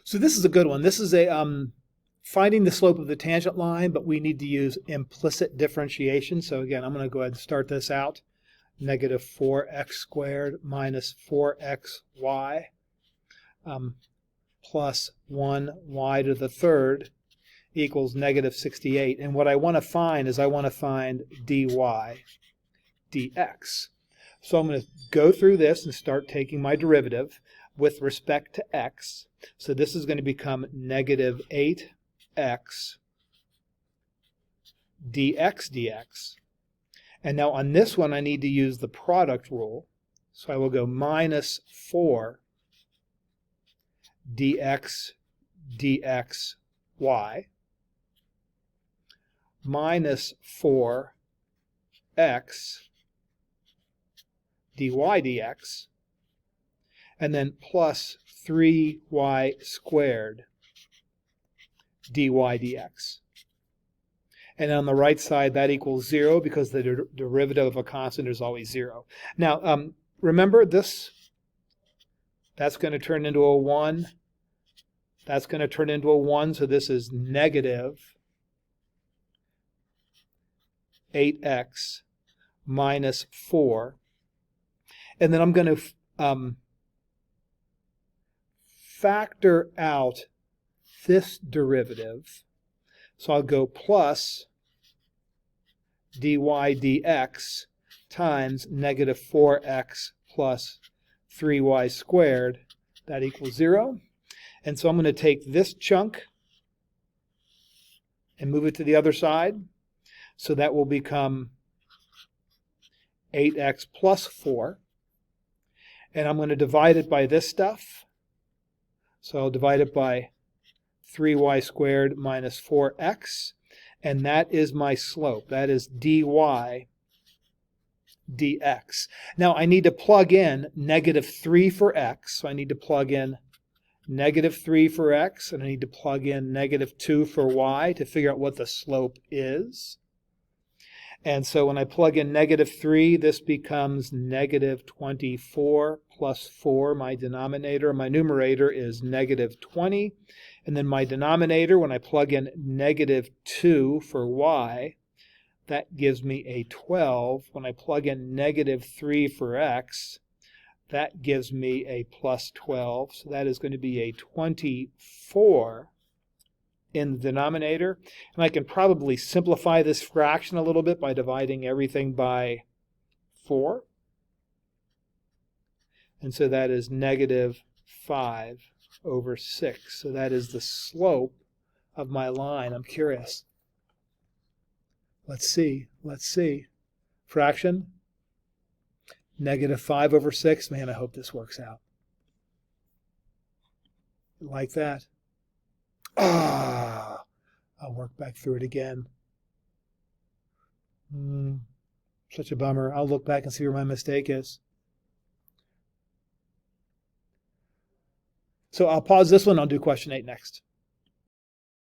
So this is a good one. This is a finding the slope of the tangent line, but we need to use implicit differentiation. So again, I'm going to go ahead and start this out. Negative 4x squared minus 4xy plus 1y to the third equals negative 68. And what I want to find is I want to find dy dx. So I'm going to go through this and start taking my derivative with respect to x. So this is going to become negative 8x dx. And now on this one, I need to use the product rule. So I will go minus 4 dx dxy minus 4x dy dx, and then plus 3y squared dy dx. And on the right side, that equals 0 because the derivative of a constant is always 0. Now, remember this, that's going to turn into a 1. That's going to turn into a 1, so this is negative 8x minus 4. And then I'm going to factor out this derivative. So I'll go plus dy dx times negative 4x plus 3y squared. That equals 0. And so I'm going to take this chunk and move it to the other side. So that will become 8x plus 4. And I'm going to divide it by this stuff. So I'll divide it by 3y squared minus 4x. And that is my slope. That is dy dx. Now I need to plug in negative 3 for x. So I need to plug in negative 3 for x, and I need to plug in negative 2 for y to figure out what the slope is. And so when I plug in negative 3, this becomes negative 24 plus 4, my denominator. My numerator is negative 20. And then my denominator, when I plug in negative 2 for y, that gives me a 12. When I plug in negative 3 for x, that gives me a plus 12. So that is going to be a 24 in the denominator. And I can probably simplify this fraction a little bit by dividing everything by 4. And so that is negative 5 over 6. So that is the slope of my line. I'm curious. Let's see. Fraction. Negative 5 over 6. Man, I hope this works out. Like that. I'll work back through it again. Such a bummer. I'll look back and see where my mistake is. So I'll pause this one. I'll do question 8 next.